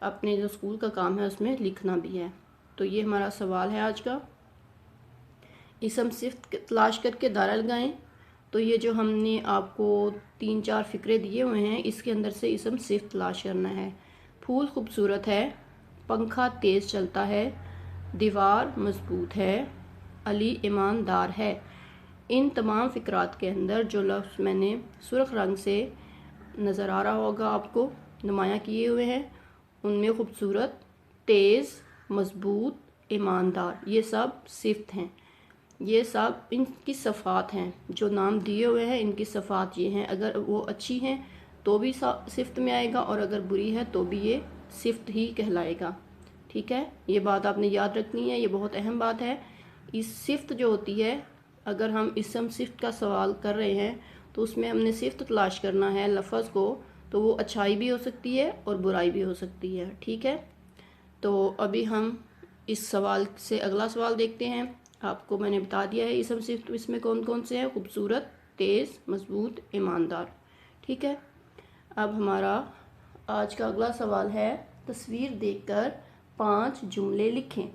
اپنے جو اسکول کا کام ہے اس میں لکھنا بھی ہے۔ تو یہ ہمارا سوال ہے آج کا، اسم صفت تلاش کر کے دائرہ لگائیں۔ تو یہ جو ہم نے آپ کو 3-4 فقرے دیے ہوئے ہیں، اس کے اندر سے اسم صفت تلاش کرنا ہے۔ پھول خوبصورت ہے، پنکھا تیز چلتا ہے، دیوار مضبوط ہے، علی ایماندار ہے۔ ان تمام فقرات کے اندر جو لفظ میں نے سرخ رنگ سے نظر آ رہا ہوگا آپ کو نمایاں کیے ہوئے ہیں، ان میں خوبصورت، تیز، مضبوط، ایماندار، یہ سب صفت ہیں، یہ سب ان کی صفات ہیں۔ جو نام دیے ہوئے ہیں ان کی صفات یہ ہیں، اگر وہ اچھی ہیں تو بھی صفت میں آئے گا، اور اگر بری ہے تو بھی یہ صفت ہی کہلائے گا۔ ٹھیک ہے، یہ بات آپ نے یاد رکھنی ہے، یہ بہت اہم بات ہے۔ اس صفت جو ہوتی ہے، اگر ہم اسم صفت کا سوال کر رہے ہیں تو اس میں ہم نے صفت تلاش کرنا ہے لفظ کو، تو وہ اچھائی بھی ہو سکتی ہے اور برائی بھی ہو سکتی ہے۔ ٹھیک ہے، تو ابھی ہم اس سوال سے اگلا سوال دیکھتے ہیں۔ آپ کو میں نے بتا دیا ہے اسم صفت اس میں کون کون سے ہیں، خوبصورت، تیز، مضبوط، ایماندار۔ ٹھیک ہے، اب ہمارا آج کا اگلا سوال ہے، تصویر دیکھ کر 5 جملے لکھیں۔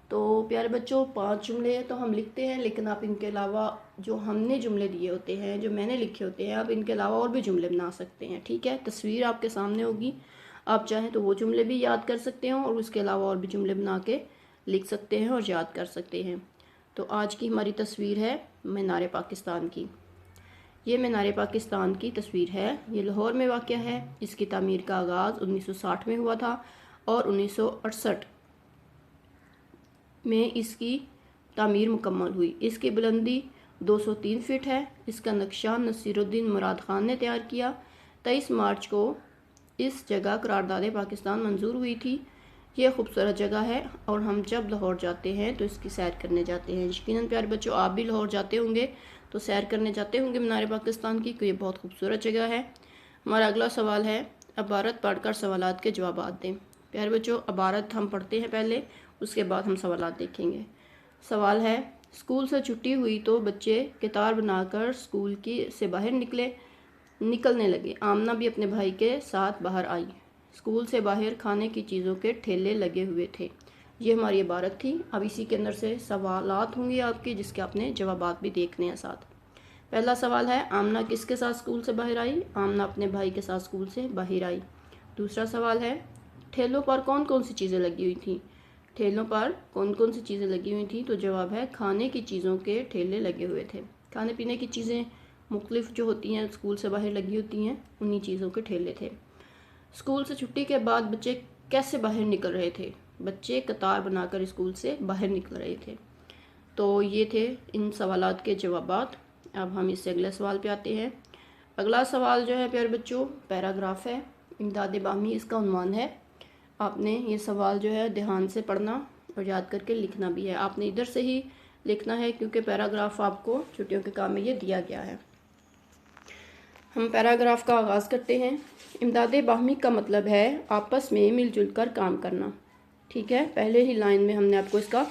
تو پیارے بچوں 5 جملے تو ہم لکھتے ہیں، لیکن آپ ان کے علاوہ جو ہم نے جملے دیے ہوتے ہیں، جو میں نے لکھے ہوتے ہیں، آپ ان کے علاوہ اور بھی جملے بنا سکتے ہیں۔ ٹھیک ہے، تصویر آپ کے سامنے ہوگی، آپ چاہیں تو وہ جملے بھی یاد کر سکتے ہیں اور اس کے علاوہ اور بھی جملے بنا کے لکھ سکتے ہیں اور یاد کر سکتے ہیں۔ تو آج کی ہماری تصویر ہے مینار پاکستان کی۔ یہ مینار پاکستان کی تصویر ہے، یہ لاہور میں واقع ہے۔ اس کی تعمیر کا آغاز 1960 میں ہوا تھا اور 1968 میں اس کی تعمیر مکمل ہوئی۔ اس کی بلندی 203 فٹ ہے۔ اس کا نقشہ نصیر الدین مراد خان نے تیار کیا۔ 23 مارچ کو اس جگہ قرارداد پاکستان منظور ہوئی تھی۔ یہ خوبصورت جگہ ہے اور ہم جب لاہور جاتے ہیں تو اس کی سیر کرنے جاتے ہیں۔ یقیناً پیارے بچوں آپ بھی لاہور جاتے ہوں گے تو سیر کرنے جاتے ہوں گے مینار پاکستان کی، کہ یہ بہت خوبصورت جگہ ہے۔ ہمارا اگلا سوال ہے، عبارت پڑھ کر سوالات کے جوابات دیں۔ پیارے بچوں عبارت ہم پڑھتے ہیں پہلے، اس کے بعد ہم سوالات دیکھیں گے۔ سوال ہے، اسکول سے چھٹی ہوئی تو بچے قطار بنا کر اسکول سے باہر نکلنے لگے۔ آمنہ بھی اپنے بھائی کے ساتھ باہر آئی۔ اسکول سے باہر کھانے کی چیزوں کے ٹھیلے لگے ہوئے تھے۔ یہ ہماری عبارت تھی۔ اب اسی کے اندر سے سوالات ہوں گے آپ کے، جس کے آپ نے جوابات بھی دیکھنے ہیں ساتھ۔ پہلا سوال ہے، آمنہ کس کے ساتھ اسکول سے باہر آئی؟ آمنہ اپنے بھائی کے ساتھ اسکول سے باہر آئی۔ دوسرا سوال ہے، ٹھیلوں پر کون کون سی چیزیں لگی ہوئی تھیں؟ ٹھیلوں پر کون کون سی چیزیں لگی ہوئی تھیں؟ تو جواب ہے، کھانے کی چیزوں کے ٹھیلے لگے ہوئے تھے۔ کھانے پینے کی چیزیں مختلف جو ہوتی ہیں اسکول سے باہر لگی ہوتی ہیں، انہی چیزوں کے ٹھیلے تھے۔ اسکول سے چھٹی کے بعد بچے کیسے باہر نکل رہے تھے؟ بچے قطار بنا کر اسکول سے باہر نکل رہے تھے۔ تو یہ تھے ان سوالات کے جوابات۔ اب ہم اس سے اگلے سوال پہ آتے ہیں۔ اگلا سوال جو ہے پیارے بچوں پیراگراف ہے، امداد باہمی اس کا عنوان ہے۔ آپ نے یہ سوال جو ہے دھیان سے پڑھنا اور یاد کر کے لکھنا بھی ہے۔ آپ نے ادھر سے ہی لکھنا ہے کیونکہ پیراگراف آپ کو چھٹیوں کے کام میں یہ دیا گیا ہے۔ ہم پیراگراف کا آغاز کرتے ہیں۔ امداد باہمی کا مطلب ہے آپس میں مل جل کر کام کرنا۔ ٹھیک ہے، پہلے ہی لائن میں ہم نے آپ کو اس کا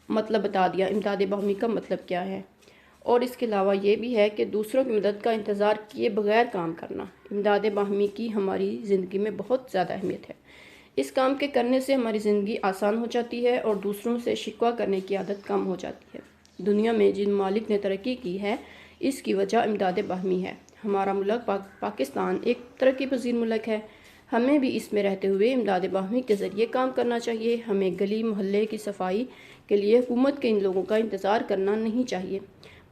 مطلب بتا دیا، امداد باہمی کا مطلب کیا ہے۔ اور اس کے علاوہ یہ بھی ہے کہ دوسروں کی مدد کا انتظار کیے بغیر کام کرنا۔ امداد باہمی کی ہماری زندگی میں بہت زیادہ اہمیت ہے۔ اس کام کے کرنے سے ہماری زندگی آسان ہو جاتی ہے اور دوسروں سے شکوہ کرنے کی عادت کم ہو جاتی ہے۔ دنیا میں جن ممالک نے ترقی کی ہے، اس کی وجہ امداد باہمی ہے۔ ہمارا ملک پاکستان ایک ترقی پذیر ملک ہے۔ ہمیں بھی اس میں رہتے ہوئے امداد باہمی کے ذریعے کام کرنا چاہیے۔ ہمیں گلی محلے کی صفائی کے لیے حکومت کے ان لوگوں کا انتظار کرنا نہیں چاہیے،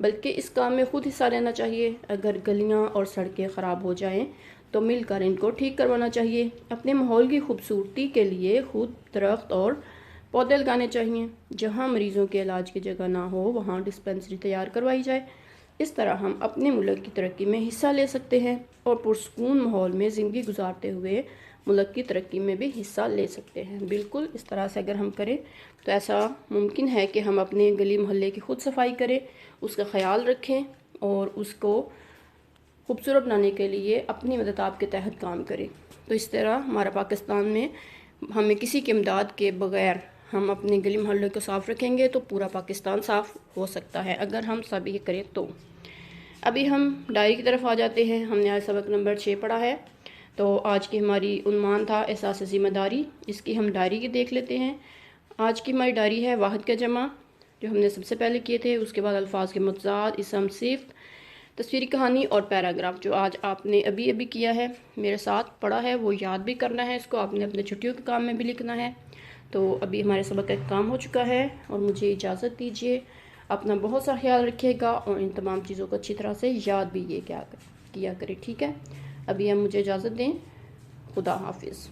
بلکہ اس کام میں خود حصہ لینا چاہیے۔ اگر گلیاں اور سڑکیں خراب ہو جائیں تو مل کر ان کو ٹھیک کروانا چاہیے۔ اپنے ماحول کی خوبصورتی کے لیے خود درخت اور پودے لگانے چاہیے۔ جہاں مریضوں کے علاج کی جگہ نہ ہو وہاں ڈسپنسری تیار کروائی جائے۔ اس طرح ہم اپنے ملک کی ترقی میں حصہ لے سکتے ہیں اور پرسکون ماحول میں زندگی گزارتے ہوئے ملک کی ترقی میں بھی حصہ لے سکتے ہیں۔ بالکل اس طرح سے اگر ہم کریں تو ایسا ممکن ہے کہ ہم اپنے گلی محلے کی خود صفائی کریں، اس کا خیال رکھیں اور اس کو خوبصورت بنانے کے لیے اپنی مدد آپ کے تحت کام کریں۔ تو اس طرح ہمارا پاکستان میں ہمیں کسی کی امداد کے بغیر ہم اپنے گلی محلے کو صاف رکھیں گے تو پورا پاکستان صاف ہو سکتا ہے، اگر ہم سب یہ کریں تو۔ ابھی ہم ڈائری کی طرف آ جاتے ہیں۔ ہم نے آج سبق نمبر 6 پڑھا ہے۔ تو آج کی ہماری عنوان تھا احساس ذمہ داری، اس کی ہم ڈائری کی دیکھ لیتے ہیں۔ آج کی ہماری ڈائری ہے واحد کا جمع جو ہم نے سب سے پہلے کیے تھے، اس کے بعد الفاظ کے متضاد، اسم صفت، تصویری کہانی اور پیراگراف جو آج آپ نے ابھی کیا ہے، میرے ساتھ پڑھا ہے، وہ یاد بھی کرنا ہے، اس کو آپ نے اپنے چھٹیوں کے کام میں بھی لکھنا ہے۔ تو ابھی ہمارے سبق کا کام ہو چکا ہے اور مجھے اجازت دیجیے۔ اپنا بہت سا خیال رکھیے گا اور ان تمام چیزوں کو اچھی طرح سے یاد بھی کیا کرے، ٹھیک ہے؟ ابھی ہم مجھے اجازت دیں، خدا حافظ۔